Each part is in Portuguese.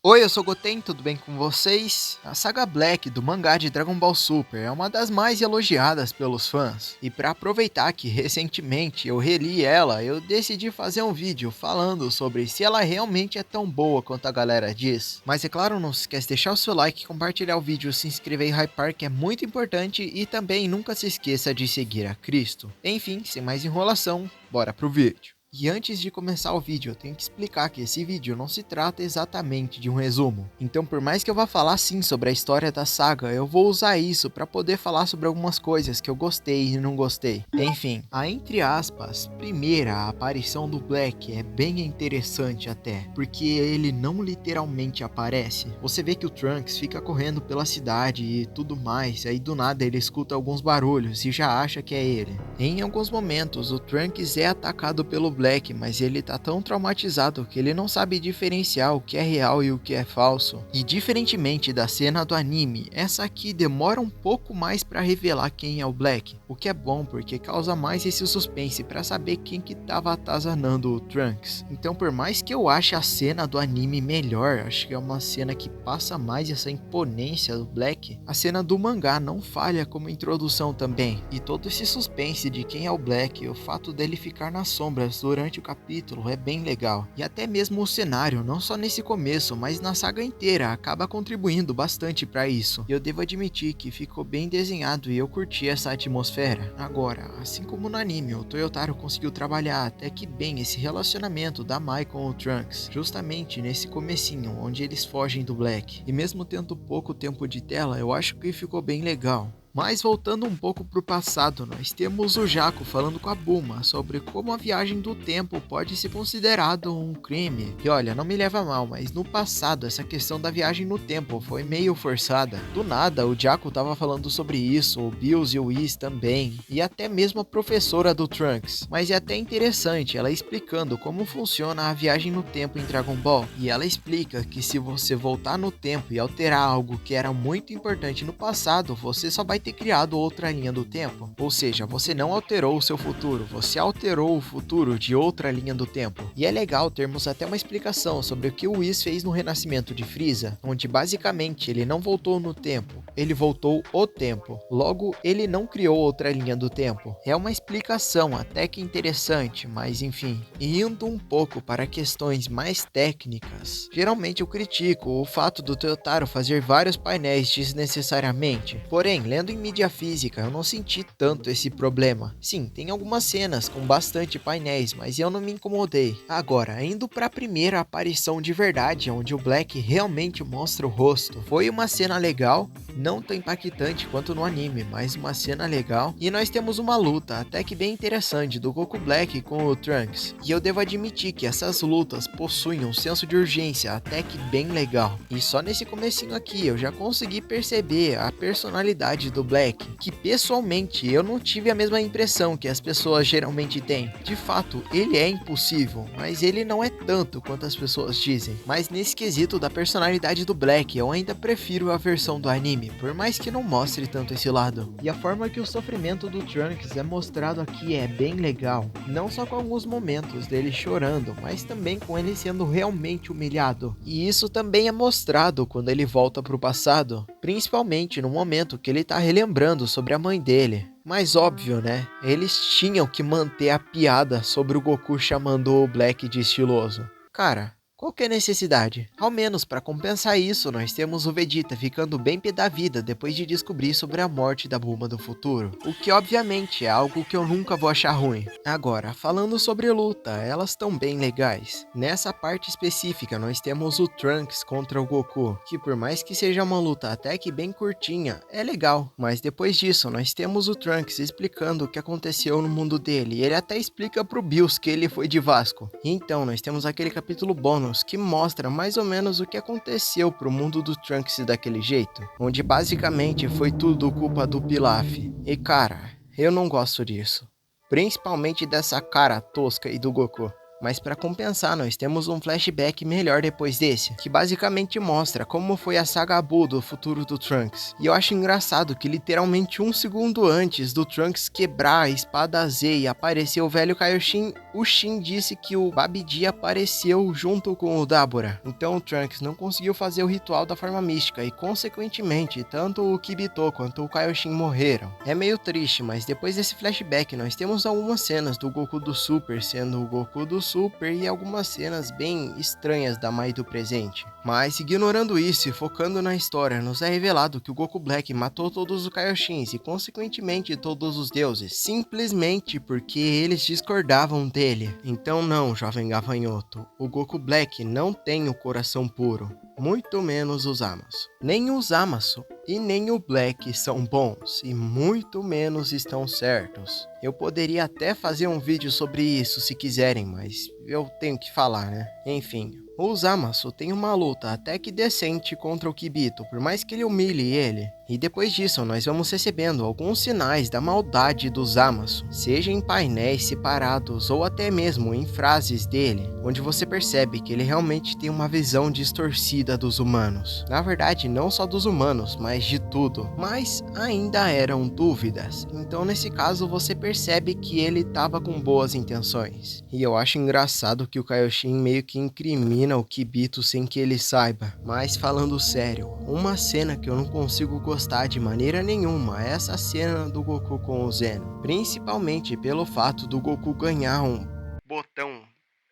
Oi, eu sou o Goten, tudo bem com vocês? A saga Black do mangá de Dragon Ball Super é uma das mais elogiadas pelos fãs. E para aproveitar que recentemente eu reli ela, eu decidi fazer um vídeo falando sobre se ela realmente é tão boa quanto a galera diz. Mas é claro, não se esquece de deixar o seu like, compartilhar o vídeo, se inscrever e hypar, que é muito importante, e também nunca se esqueça de seguir a Cristo. Enfim, sem mais enrolação, bora pro vídeo. E antes de começar o vídeo, eu tenho que explicar que esse vídeo não se trata exatamente de um resumo. Então, por mais que eu vá falar sim sobre a história da saga, eu vou usar isso para poder falar sobre algumas coisas que eu gostei e não gostei. Enfim, a entre aspas, primeira aparição do Black é bem interessante até, porque ele não literalmente aparece. Você vê que o Trunks fica correndo pela cidade e tudo mais, aí do nada ele escuta alguns barulhos e já acha que é ele. Em alguns momentos, o Trunks é atacado pelo Black, mas ele tá tão traumatizado que ele não sabe diferenciar o que é real e o que é falso. E diferentemente da cena do anime, essa aqui demora um pouco mais para revelar quem é o Black, o que é bom porque causa mais esse suspense para saber quem que tava atazanando o Trunks. Então, por mais que eu ache a cena do anime melhor, acho que é uma cena que passa mais essa imponência do Black, a cena do mangá não falha como introdução também. E todo esse suspense de quem é o Black, o fato dele ficar nas sombras durante o capítulo é bem legal. E até mesmo o cenário, não só nesse começo, mas na saga inteira, acaba contribuindo bastante para isso. E eu devo admitir que ficou bem desenhado e eu curti essa atmosfera. Agora, assim como no anime, o Toyotaro conseguiu trabalhar até que bem esse relacionamento da Mai com o Trunks, justamente nesse comecinho, onde eles fogem do Black. E mesmo tendo pouco tempo de tela, eu acho que ficou bem legal. Mas voltando um pouco para o passado, nós temos o Jaco falando com a Bulma sobre como a viagem do tempo pode ser considerado um crime. E olha, não me leva a mal, mas no passado essa questão da viagem no tempo foi meio forçada. Do nada, o Jaco tava falando sobre isso, o Bills e o Whis também, e até mesmo a professora do Trunks. Mas é até interessante ela explicando como funciona a viagem no tempo em Dragon Ball. E ela explica que se você voltar no tempo e alterar algo que era muito importante no passado, você só vai ter criado outra linha do tempo. Ou seja, você não alterou o seu futuro, você alterou o futuro de outra linha do tempo. E é legal termos até uma explicação sobre o que o Whis fez no renascimento de Frieza, onde basicamente ele não voltou no tempo, ele voltou o tempo. Logo, ele não criou outra linha do tempo. É uma explicação até que interessante, mas enfim. E indo um pouco para questões mais técnicas, geralmente eu critico o fato do Toyotaro fazer vários painéis desnecessariamente. Porém, lendo em mídia física, eu não senti tanto esse problema. Sim, tem algumas cenas com bastante painéis, mas eu não me incomodei. Agora, indo para a primeira aparição de verdade, onde o Black realmente mostra o rosto, foi uma cena legal, não tão impactante quanto no anime, mas uma cena legal. E nós temos uma luta até que bem interessante do Goku Black com o Trunks. E eu devo admitir que essas lutas possuem um senso de urgência até que bem legal. E só nesse comecinho aqui eu já consegui perceber a personalidade do Black, que pessoalmente eu não tive a mesma impressão que as pessoas geralmente têm. De fato, ele é impossível, mas ele não é tanto quanto as pessoas dizem. Mas nesse quesito da personalidade do Black, eu ainda prefiro a versão do anime, por mais que não mostre tanto esse lado. E a forma que o sofrimento do Trunks é mostrado aqui é bem legal, não só com alguns momentos dele chorando, mas também com ele sendo realmente humilhado. E isso também é mostrado quando ele volta pro passado, principalmente no momento que ele tá relembrando sobre a mãe dele. Mas óbvio, né? Eles tinham que manter a piada sobre o Goku chamando o Black de estiloso. Cara, qual que é a necessidade? Ao menos para compensar isso, nós temos o Vegeta ficando bem pé da vida depois de descobrir sobre a morte da Bulma do futuro, o que obviamente é algo que eu nunca vou achar ruim. Agora, falando sobre luta, elas estão bem legais. Nessa parte específica, nós temos o Trunks contra o Goku, que por mais que seja uma luta até que bem curtinha, é legal. Mas depois disso, nós temos o Trunks explicando o que aconteceu no mundo dele, e ele até explica pro Bills que ele foi de Vasco. E então, nós temos aquele capítulo bônus que mostra mais ou menos o que aconteceu pro mundo do Trunks daquele jeito, onde basicamente foi tudo culpa do Pilaf. E cara, eu não gosto disso, principalmente dessa cara tosca e do Goku. Mas para compensar, nós temos um flashback melhor depois desse, que basicamente mostra como foi a saga Buu do futuro do Trunks. E eu acho engraçado que literalmente um segundo antes do Trunks quebrar a espada Z e aparecer o velho Kaioshin, o Shin disse que o Babidi apareceu junto com o Dabura. Então o Trunks não conseguiu fazer o ritual da forma mística e consequentemente tanto o Kibito quanto o Kaioshin morreram. É meio triste, mas depois desse flashback nós temos algumas cenas do Goku do Super sendo o Goku do Super e algumas cenas bem estranhas da Mai do presente. Mas ignorando isso e focando na história, nos é revelado que o Goku Black matou todos os Kaioshins e consequentemente todos os deuses, simplesmente porque eles discordavam dele. Então não, jovem gafanhoto, o Goku Black não tem o coração puro, muito menos os Zamasu. Nem o Zamasu e nem o Black são bons e muito menos estão certos. Eu poderia até fazer um vídeo sobre isso se quiserem, mas eu tenho que falar, né? Enfim, o Zamasu tem uma luta até que decente contra o Kibito, por mais que ele humilhe ele. E depois disso, nós vamos recebendo alguns sinais da maldade do Zamasu, seja em painéis separados ou até mesmo em frases dele, onde você percebe que ele realmente tem uma visão distorcida dos humanos. Na verdade, não só dos humanos, mas de tudo. Mas ainda eram dúvidas, então nesse caso você percebe que ele estava com boas intenções. E eu acho engraçado que o Kaioshin meio que incrimina o Kibito sem que ele saiba. Mas falando sério, uma cena que eu não consigo gostar de maneira nenhuma é essa cena do Goku com o Zeno, principalmente pelo fato do Goku ganhar um botão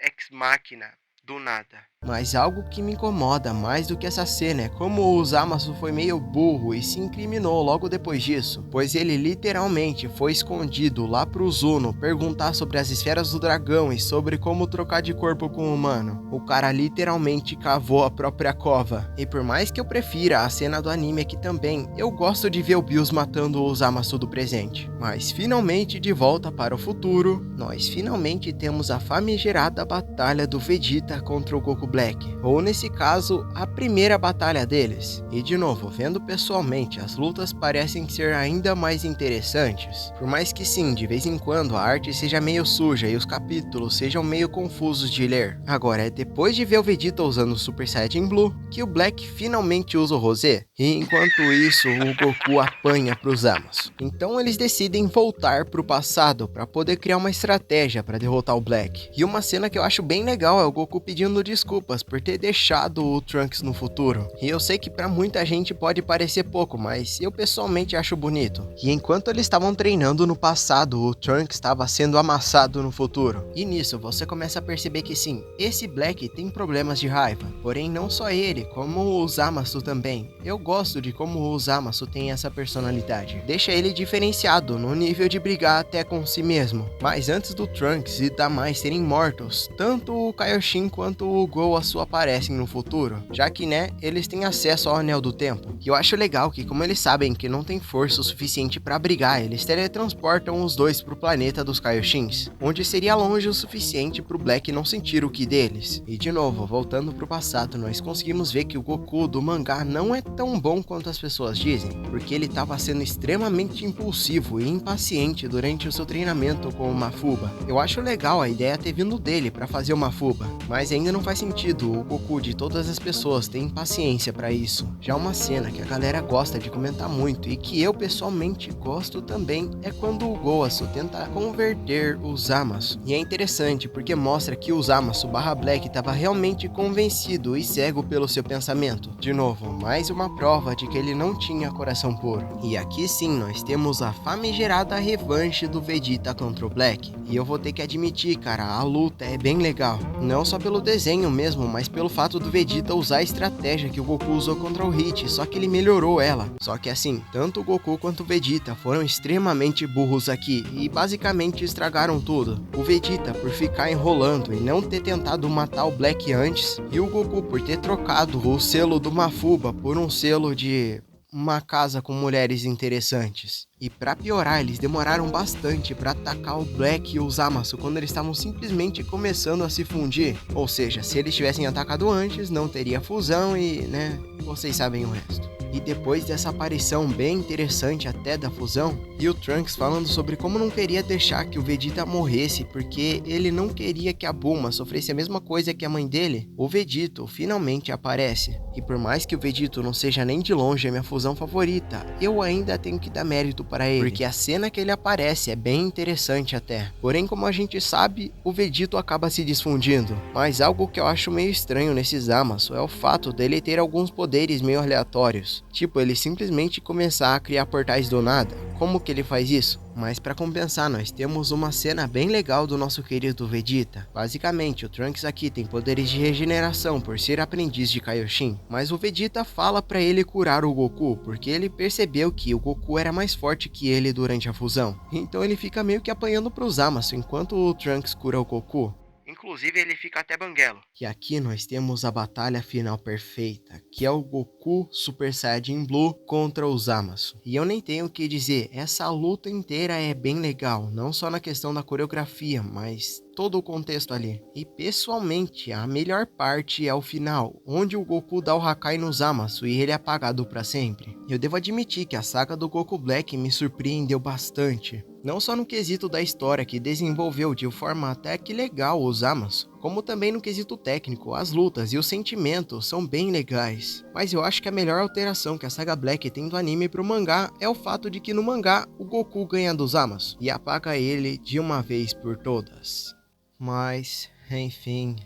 Ex Machina do nada. Mas algo que me incomoda mais do que essa cena é como o Zamasu foi meio burro e se incriminou logo depois disso, pois ele literalmente foi escondido lá pro Zuno perguntar sobre as esferas do dragão e sobre como trocar de corpo com o humano. O cara literalmente cavou a própria cova. E por mais que eu prefira a cena do anime aqui também, eu gosto de ver o Bills matando o Zamasu do presente. Mas finalmente de volta para o futuro, nós finalmente temos a famigerada batalha do Vegeta contra o Goku Black, ou nesse caso, a primeira batalha deles. E de novo, vendo pessoalmente, as lutas parecem ser ainda mais interessantes, por mais que sim, de vez em quando a arte seja meio suja e os capítulos sejam meio confusos de ler. Agora, é depois de ver o Vegeta usando o Super Saiyajin Blue, que o Black finalmente usa o Rosé, e enquanto isso, o Goku apanha para os Zamasu. Então eles decidem voltar para o passado para poder criar uma estratégia para derrotar o Black. E uma cena que eu acho bem legal é o Goku pedindo desculpas por ter deixado o Trunks no futuro. E eu sei que pra muita gente pode parecer pouco, mas eu pessoalmente acho bonito. E enquanto eles estavam treinando no passado, o Trunks estava sendo amassado no futuro. E nisso você começa a perceber que sim, esse Black tem problemas de raiva. Porém não só ele, como o Zamasu também. Eu gosto de como o Zamasu tem essa personalidade. Deixa ele diferenciado no nível de brigar até com si mesmo. Mas antes do Trunks e da Mai serem mortos, tanto o Kaioshin quanto o Gowasu aparecem no futuro, já que, né, eles têm acesso ao Anel do Tempo. E eu acho legal que, como eles sabem que não tem força o suficiente pra brigar, eles teletransportam os dois pro planeta dos Kaioshins, onde seria longe o suficiente pro Black não sentir o ki deles. E de novo, voltando pro passado, nós conseguimos ver que o Goku do mangá não é tão bom quanto as pessoas dizem, porque ele estava sendo extremamente impulsivo e impaciente durante o seu treinamento com o Mafuba. Eu acho legal a ideia ter vindo dele pra fazer o Mafuba, mas ainda não faz sentido o Goku de todas as pessoas ter paciência pra isso. Já uma cena que a galera gosta de comentar muito e que eu pessoalmente gosto também é quando o Gowasu tenta converter o Zamasu. E é interessante porque mostra que o Zamasu / Black estava realmente convencido e cego pelo seu pensamento. De novo, mais uma prova de que ele não tinha coração puro. E aqui sim nós temos a famigerada revanche do Vegeta contra o Black. E eu vou ter que admitir, cara, a luta é bem legal. Não só pelo desenho mesmo, mas pelo fato do Vegeta usar a estratégia que o Goku usou contra o Hit, só que ele melhorou ela. Só que assim, tanto o Goku quanto o Vegeta foram extremamente burros aqui e basicamente estragaram tudo. O Vegeta por ficar enrolando e não ter tentado matar o Black antes, e o Goku por ter trocado o selo do Mafuba por um selo de uma casa com mulheres interessantes. E pra piorar, eles demoraram bastante pra atacar o Black e o Zamasu quando eles estavam simplesmente começando a se fundir. Ou seja, se eles tivessem atacado antes, não teria fusão e, né, vocês sabem o resto. E depois dessa aparição bem interessante até da fusão, e o Trunks falando sobre como não queria deixar que o Vegeta morresse porque ele não queria que a Bulma sofresse a mesma coisa que a mãe dele, o Vegito finalmente aparece. E por mais que o Vegito não seja nem de longe a minha fusão favorita, eu ainda tenho que dar mérito para ele, porque a cena que ele aparece é bem interessante até. Porém, como a gente sabe, o Vegito acaba se desfundindo. Mas algo que eu acho meio estranho nesse Zamasu é o fato dele ter alguns poderes meio aleatórios. Tipo, ele simplesmente começar a criar portais do nada. Como que ele faz isso? Mas para compensar, nós temos uma cena bem legal do nosso querido Vegeta. Basicamente, o Trunks aqui tem poderes de regeneração por ser aprendiz de Kaioshin, mas o Vegeta fala para ele curar o Goku, porque ele percebeu que o Goku era mais forte que ele durante a fusão. Então ele fica meio que apanhando pro Zamasu enquanto o Trunks cura o Goku. Inclusive ele fica até banguelo. E aqui nós temos a batalha final perfeita, que é o Goku Super Saiyajin Blue contra o Zamasu. E eu nem tenho o que dizer, essa luta inteira é bem legal, não só na questão da coreografia, mas todo o contexto ali. E pessoalmente, a melhor parte é o final, onde o Goku dá o Hakai no Zamasu e ele é apagado para sempre. Eu devo admitir que a saga do Goku Black me surpreendeu bastante. Não só no quesito da história que desenvolveu de forma até que legal os Zamasu, como também no quesito técnico, as lutas e os sentimentos são bem legais. Mas eu acho que a melhor alteração que a saga Black tem do anime pro mangá é o fato de que no mangá o Goku ganha dos Zamasu e apaga ele de uma vez por todas. Mas, enfim.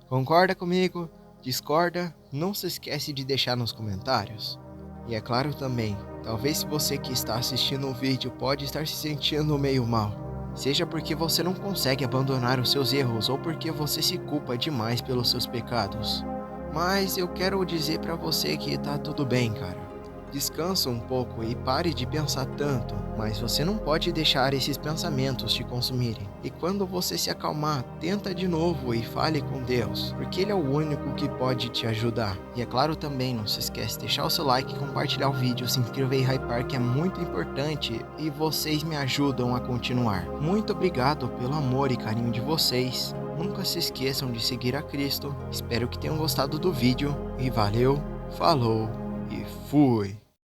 Concorda comigo? Discorda? Não se esquece de deixar nos comentários. E é claro também, talvez se você que está assistindo o vídeo pode estar se sentindo meio mal, seja porque você não consegue abandonar os seus erros ou porque você se culpa demais pelos seus pecados. Mas eu quero dizer pra você que tá tudo bem, cara. Descansa um pouco e pare de pensar tanto, mas você não pode deixar esses pensamentos te consumirem. E quando você se acalmar, tenta de novo e fale com Deus, porque Ele é o único que pode te ajudar. E é claro também, não se esquece de deixar o seu like, compartilhar o vídeo, se inscrever e hypar, que é muito importante e vocês me ajudam a continuar. Muito obrigado pelo amor e carinho de vocês. Nunca se esqueçam de seguir a Cristo. Espero que tenham gostado do vídeo e valeu, falou e fui!